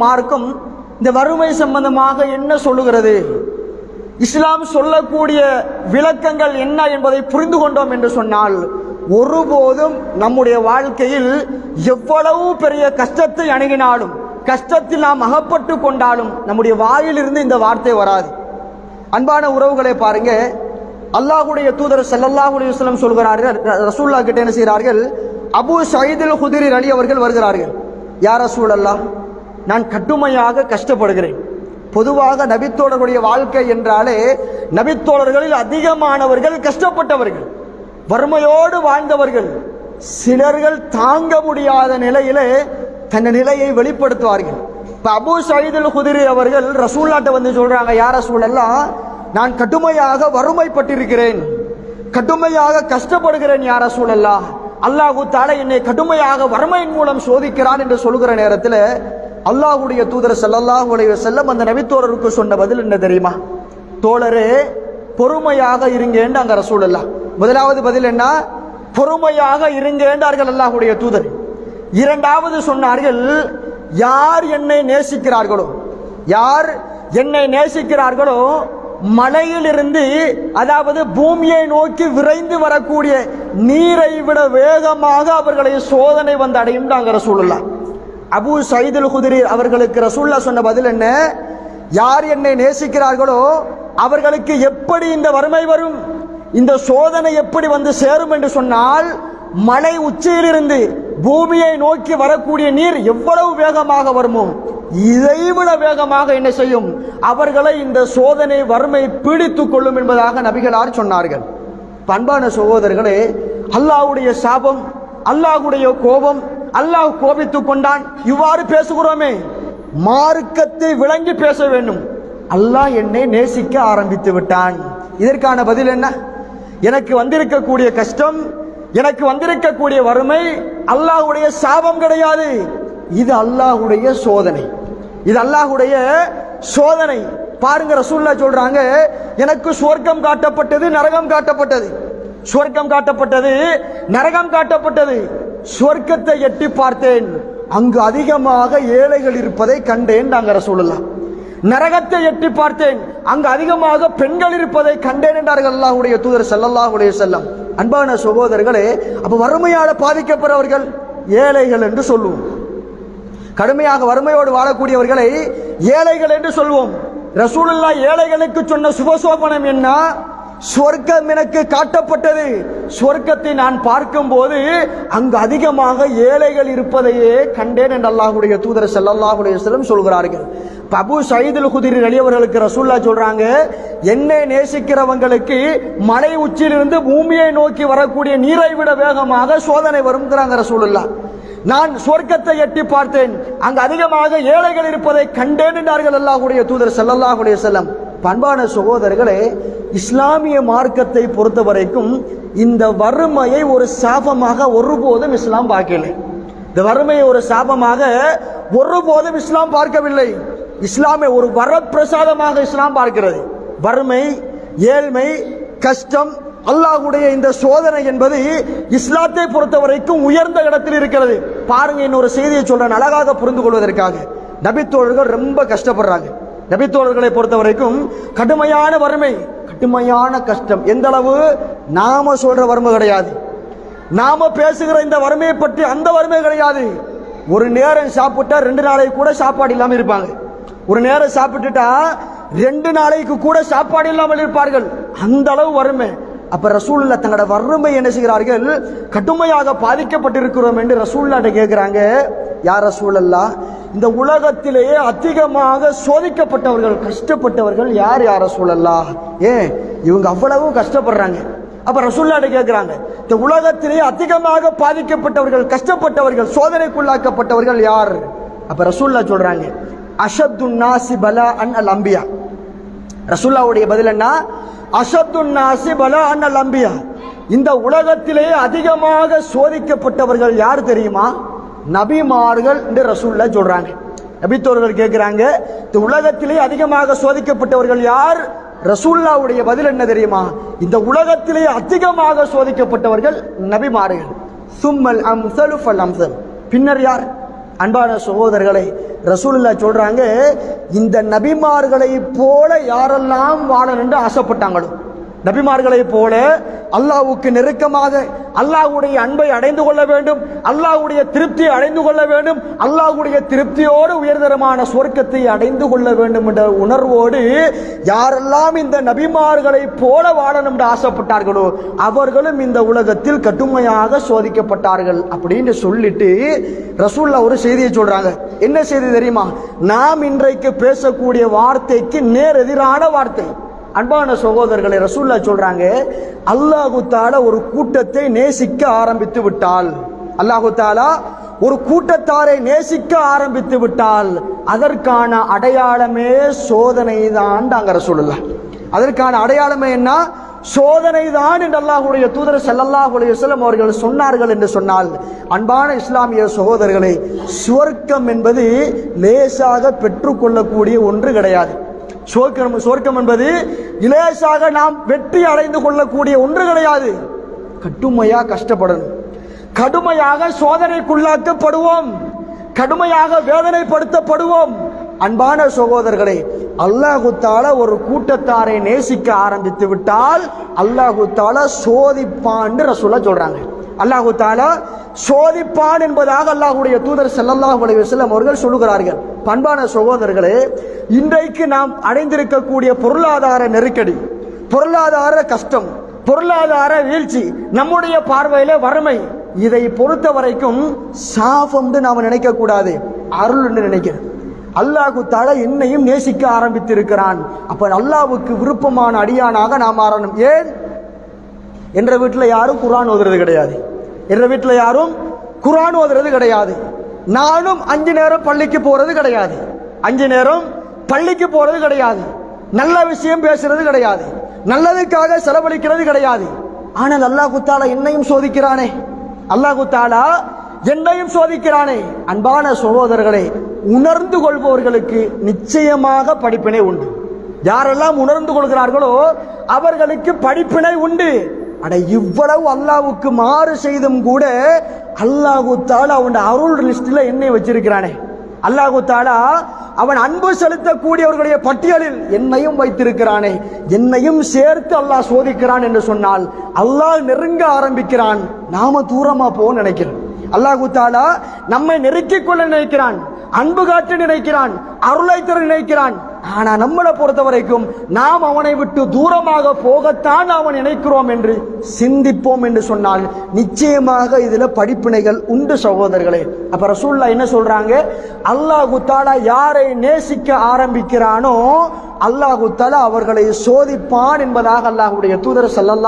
மார்க்கம் இந்த வறுமை சம்பந்தமாக என்ன சொல்லுகிறது, இஸ்லாம் சொல்லக்கூடிய விளக்கங்கள் என்ன என்பதை புரிந்து கொண்டோம் என்று சொன்னால், ஒருபோதும் நம்முடைய வாழ்க்கையில் எவ்வளவு பெரிய கஷ்டத்தை அணுகினாலும், கஷ்டத்தில் நாம் அகப்பட்டு கொண்டாலும் நம்முடைய வாயிலிருந்து இந்த வார்த்தை வராது. அன்பான உறவுகளை பாருங்க, அல்லாஹ்வுடைய தூதர் ஸல்லல்லாஹு அலைஹி வஸல்லம் சொல்கிறார்கள், ரசூலுல்லாஹ் கிட்ட என்ன செய்கிறார்கள், அபூ ஸயீத் அல் குத்ரி அலி அவர்கள் வருகிறார்கள். யா ரசூலல்லாஹ், நான் கடுமையாக கஷ்டப்படுகிறேன். பொதுவாக நபித்தோழர்களுடைய வாழ்க்கை என்றாலே நபித்தோழர்களில் அதிகமானவர்கள் கஷ்டப்பட்டவர்கள், வறுமையோடு வாழ்ந்தவர்கள். சிலர்கள் தாங்க முடியாத நிலையிலே தன் நிலையை வெளிப்படுத்துவார்கள். இப்ப அபூ ஸயீத் அல் குத்ரி அவர்கள் ரசூலுல்லாஹ்ட்ட வந்து சொல்றாங்க, யா ரசூலல்லாஹ், நான் கடுமையாக வறுமைப்பட்டிருக்கிறேன், கடுமையாக கஷ்டப்படுகிறேன். யா ரசூலல்லாஹ், அல்லாஹ் தஆலா என்னை கடுமையாக வறுமையின் மூலம் சோதிக்கிறான் என்று சொல்லுகிற நேரத்தில் அல்லாஹ்வுடைய தூதர் ஸல்லல்லாஹு அலைஹி வஸல்லம் அந்த நபித்தோழருக்கு சொன்ன பதில் என்ன தெரியுமா? தோழரே, பொறுமையாக இருங்க என்றாங்க ரசூலுல்லாஹ். முதலாவது பதில் என்ன? பொறுமையாக இருங்க என்றார்கள் அல்லாஹ்வுடைய தூதர். இரண்டாவது சொன்னார்கள், யார் என்னை நேசிக்கிறார்களோ, யார் என்னை நேசிக்கிறார்களோ, மலையிலிருந்து, அதாவது பூமியை நோக்கி விரைந்து வரக்கூடிய நீரை விட வேகமாக அவர்களை சோதனை வந்து அடையும் ரசூலுல்லாஹ். அபூ ஸயீத் அல் குத்ரி அவர்களுக்கு ரசூலுல்லாஹ் சொன்ன பதில் என்ன? யார் என்னை நேசிக்கிறார்களோ அவர்களுக்கு எப்படி இந்த வறுமை வரும், இந்த சோதனை எப்படி வந்து சேரும் என்று சொன்னால், மலை உச்சியிலிருந்து பூமியை நோக்கி வரக்கூடிய நீர் எவ்வளவு வேகமாக வருமோ இதைவிட வேகமாக என்ன செய்யும், அவர்களை இந்த சோதனை வறுமை பீடித்துக் கொள்ளும் என்பதாக நபிகளார் சொன்னார்கள். அன்பான சகோதரர்களே, அல்லாஹ்வுடைய சாபம், அல்லாஹ்வுடைய கோபம், அல்லாஹ் கோபித்துக் கொண்டான், இவ்வாறு பேசுகிறோமே, மார்க்கத்தை விளங்கி பேச வேண்டும். அல்லாஹ் என்னை நேசிக்க ஆரம்பித்து விட்டான். இதற்கான பதில் என்ன? எனக்கு வந்திருக்கக்கூடிய கஷ்டம், எனக்கு வந்திருக்கக்கூடிய வறுமை அல்லாஹ்வுடைய சாபம் கிடையாது, இது அல்லாஹ்வுடைய சோதனை, இது அல்லாஹ்வுடைய சோதனை. பாருங்க, ரசூலுல்லாஹ் சொல்றாங்க, எனக்கு சுவர்க்கம் காட்டப்பட்டது, நரகம் காட்டப்பட்டது, சுவர்க்கம் காட்டப்பட்டது, நரகம் காட்டப்பட்டது. சுவர்க்கத்தை எட்டி பார்த்தேன், அங்கு அதிகமாக ஏழைகள் இருப்பதை கண்டேன் நாங்க ரசூலுல்லாஹ். நரகத்தை எட்டி பார்த்தேன், அங்கு அதிகமாக பெண்கள் இருப்பதை கண்டேன் என்றார்கள் அல்லாஹ்வுடைய தூதர் ஸல்லல்லாஹு அலைஹி வஸல்லம். அன்பான சகோதரர்களே, அப்ப வறுமையால் பாதிக்கப்படுறவர்கள் ஏழைகள் என்று சொல்லுவோம், கடுமையாக வறுமையோடு வாழக்கூடியவர்களை ஏழைகள் என்று சொல்வோம். ரசூலுல்லாஹ் ஏழைகளுக்கு சொன்ன சுபசோபனம் என்ன? சொர்க்கம் எனக்கு காட்டப்பட்டது, சொர்க்கத்தை நான் பார்க்கும் போது அங்கு அதிகமாக ஏழைகள் இருப்பதையே கண்டேன் என்று அல்லாஹ்வுடைய தூதர் ஸல்லல்லாஹு அலைஹி வஸல்லம் சொல்கிறார்கள். அபூ ஸயீத் அல் குத்ரி அவர்களுக்கு ரசூலுல்லாஹ் சொல்றாங்க, என்னை நேசிக்கிறவங்களுக்கு மலை உச்சியிலிருந்து பூமியை நோக்கி வரக்கூடிய நீரை விட வேகமாக சோதனை வரும்ங்கிறாங்க ரசூலுல்லாஹ். நான் சொர்க்கத்தை எட்டி பார்த்தேன், அங்கு அதிகமாக ஏழைகள் இருப்பதை கண்டேன் என்றார்கள் அல்லாஹ்வுடைய தூதர் ஸல்லல்லாஹு அலைஹி வஸல்லம். அன்பான சகோதரர்களே, இஸ்லாமிய மார்க்கத்தை பொறுத்த வரைக்கும் இந்த வறுமையை ஒரு சாபமாக ஒருபோதும் இஸ்லாம் பார்க்கவில்லை. இந்த வறுமையை ஒரு சாபமாக ஒருபோதும் இஸ்லாம் பார்க்கவில்லை. இஸ்லாமை ஒரு வரப்பிரசாதமாக இஸ்லாம் பார்க்கிறது. வறுமை, ஏழ்மை, கஷ்டம், அல்லாஹ்வுடைய இந்த சோதனை என்பது இஸ்லாத்தை பொறுத்த வரைக்கும் உயர்ந்த இடத்தில் இருக்கிறது. பாருங்க, இன்னொரு செய்தியை சொல்றேன் அழகாக புரிந்து கொள்வதற்காக. நபித்தோழர்கள் ரொம்ப கஷ்டப்படுறாங்க. நபித்தோழர்களை பொறுத்த வரைக்கும் கடுமையான வறுமை, கடுமையான கஷ்டம். எந்த அளவு? நாம சொல்ற வறுமை கிடையாது, நாம பேசுகிற இந்த வறுமையை பற்றி அந்த வறுமை கிடையாது. ஒரு நேரம் சாப்பிட்டா 2 நாளைக்கு கூட சாப்பாடு இல்லாமல் இருப்பாங்க. ஒரு நேரம் சாப்பிட்டுட்டா 2 நாளைக்கு கூட சாப்பாடு இல்லாமல் இருப்பார்கள், அந்த அளவு வறுமை. அப்ப ரசூலுல்லாஹ் தங்களோட வறுமை என்ன செய்கிறார்கள், கடுமையாக பாதிக்கப்பட்டிருக்கிறோம் என்று ரசூலுல்லாஹ்ட்ட கேட்கிறாங்க. யா ரசூலல்லாஹ், இந்த உலகத்திலேயே அதிகமாக சோதிக்கப்பட்டவர்கள், கஷ்டப்பட்டவர்கள் யார் யா ரசூலல்லாஹ்? ஏன் இவங்க அவ்வளவு கஷ்டப்படுறாங்க? அப்ப ரசூலுல்லாஹ்ட்ட கேட்கிறாங்க, இந்த உலகத்திலேயே அதிகமாக பாதிக்கப்பட்டவர்கள், கஷ்டப்பட்டவர்கள், சோதனைக்குள்ளாக்கப்பட்டவர்கள் யார்? அப்ப ரசூலுல்லாஹ் சொல்றாங்க, அஷத்துன் நாசி பலாஅன் அல் அம்பியா. ரசூலுல்லாஹ்வுடைய பதில் என்ன? அஷத்துன் நாசி பலாஅன் அல் அம்பியா. இந்த உலகத்திலேயே அதிகமாக சோதிக்கப்பட்டவர்கள் யார் தெரியுமா? நபிமார்கள் என்று ரசூலுல்லாஹ் சொல்றாங்க. நபித்தோழர்கள் கேட்கிறாங்க, இந்த உலகத்திலே அதிகமாக சோதிக்கப்பட்டவர்கள் யார்? ரசூலுல்லாஹ்வுடைய பதில் என்ன தெரியுமா? இந்த உலகத்திலே அதிகமாக சோதிக்கப்பட்டவர்கள் நபிமார்கள். சும்மல் அம்சலு ஃபல் அம்சல். பின்னர் யார்? அன்பான சகோதரர்களை, ரசூலுல்லாஹ் சொல்றாங்க, இந்த நபிமார்களை போல யாரெல்லாம் வாழணும்னு ஆசைப்பட்டாங்களோ, நபிமார்களை போல அல்லாஹ்வுக்கு நெருக்கமாக அல்லாஹ்வுடைய அன்பை அடைந்து கொள்ள வேண்டும், அல்லாஹ்வுடைய திருப்தியை அடைந்து கொள்ள வேண்டும், அல்லாஹ்வுடைய திருப்தியோடு உயர்தரமான சொர்க்கத்தை அடைந்து கொள்ள வேண்டும் என்ற உணர்வோடு யாரெல்லாம் இந்த நபிமார்களை போல வாழணும் என்று ஆசைப்பட்டார்களோ அவர்களும் இந்த உலகத்தில் கடுமையாக சோதிக்கப்பட்டார்கள் அப்படின்னு சொல்லிட்டு ரசூலுல்லாஹ் ஒரு செய்தியை சொல்றாங்க. என்ன செய்தி தெரியுமா? நாம் இன்றைக்கு பேசக்கூடிய வார்த்தைக்கு நேர் எதிரான வார்த்தை. அன்பான சகோதரர்களை, ரசூலுல்லாஹ் சொல்றாங்க, அல்லாஹு தஆலா ஒரு கூட்டத்தை நேசிக்க ஆரம்பித்து விட்டால், அல்லாஹு தஆலா ஒரு கூட்டத்தாரை நேசிக்க ஆரம்பித்து விட்டால் அதற்கான அடையாளமே சோதனை தான். ரசூலுல்லாஹ் அதற்கான அடையாளமே என்ன? சோதனை தான் என்று அல்லாஹ்வுடைய தூதர் ஸல்லல்லாஹு அலைஹி வஸல்லம் அவர்கள் சொன்னார்கள் என்று சொன்னால், அன்பான இஸ்லாமிய சகோதரர்களை, சுவர்க்கம் என்பது லேசாக பெற்றுக்கொள்ளக்கூடிய ஒன்று கிடையாது. சொர்க்கம் என்பது இலேசாக நாம் வெற்றி அடைந்து கொள்ளக்கூடிய ஒன்று கிடையாது. கடுமையாக கஷ்டப்படணும், கடுமையாக சோதனைக்குள்ளாக்கப்படுவோம், கடுமையாக வேதனைப்படுத்தப்படுவோம். அன்பான சகோதரர்களே, அல்லாஹு தஆலா ஒரு கூட்டத்தாரை நேசிக்க ஆரம்பித்து விட்டால் அல்லாஹு தஆலா சோதிப்பான் ரசூலுல்லாஹ் சொல்றாங்க. அல்லாஹு தஆலா சோதிப்பான் என்பதாக அல்லாஹ்வுடைய தூதர் ஸல்லல்லாஹு அலைஹி வஸல்லம் அவர்கள் சொல்லுகிறார்கள். அன்பான சகோதரர்களே, இன்றைக்கு நாம் அடைந்திருக்கக்கூடிய பொருளாதார நெருக்கடி, பொருளாதார கஷ்டம், பொருளாதார வீழ்ச்சி, நம்முடைய பார்வையில வறுமை, இதை பொறுத்த வரைக்கும் சாபம் நாம் நினைக்க கூடாது, அருள் என்று நினைக்கிறேன். அல்லாஹு தஆலா என்னையும் நேசிக்க ஆரம்பித்திருக்கிறான். அப்ப அல்லாஹ்வுக்கு விருப்பமான அடியானாக நாம் மாறணும். ஏன்? என்ற வீட்டில் யாரும் குர்ஆன் ஓதுறது கிடையாது, என்ற வீட்டில் யாரும் குர்ஆன் ஓதுறது கிடையாது. நானும் 5 நேரம் பள்ளிக்கு போறது கிடையாது, 5 நேரம் பள்ளிக்கு போறது கிடையாது, நல்ல விஷயம் பேசுறது கிடையாது, நல்லதுக்காக செலவழிக்கிறது கிடையாது. ஆனால் அல்லாஹ் தஆலா என்னையும் சோதிக்கிறானே, அல்லாஹ் தஆலா என்னையும் சோதிக்கிறானே. அன்பான சகோதரர்களே, உணர்ந்து கொள்பவர்களுக்கு நிச்சயமாக படிப்பினை உண்டு. யாரெல்லாம் உணர்ந்து கொள்கிறார்களோ அவர்களுக்கு படிப்பினை உண்டு. அட, இவ்வளவு அல்லாஹ்வுக்கு மாறு செய்தும் கூட அல்லாஹ் தஆலா அவன் அருள் லிஸ்ட்ல என்னை வச்சிருக்கிறானே. அல்லாஹ் தஆலா அவன் அன்பு செலுத்தக்கூடியவர்களுடைய பட்டியலில் என்னையும் வைத்திருக்கிறானே. என்னையும் சேர்த்து அல்லாஹ் சோதிக்கிறான் என்று சொன்னால் அல்லாஹ் நெருங்க ஆரம்பிக்கிறான், நாம தூரமா போக நினைக்கிறோம். அல்லாஹ் தஆலா நம்மை நெருக்கிக் கொள்ள நினைக்கிறான், அன்பு காட்ட நினைக்கிறான், அருளை தர நினைக்கிறான். ஆனா நம்மளை பொறுத்த வரைக்கும் நாம் அவனை விட்டு தூரமாக போகத்தான் அவன் நினைக்கிறோம் என்று சிந்திப்போம் என்று சொன்னால் நிச்சயமாக இதுல படிப்பினைகள் உண்டு சகோதரர்களே. அப்ப ரசூலுல்லாஹ் என்ன சொல்றாங்க? அல்லாஹ் தஆலா யாரை நேசிக்க ஆரம்பிக்கிறானோ அல்லாஹ் தஆலா அவர்களை சோதிப்பான் என்பதாக அல்லாஹ்வுடைய தூதர் ஸல்லல்லாஹு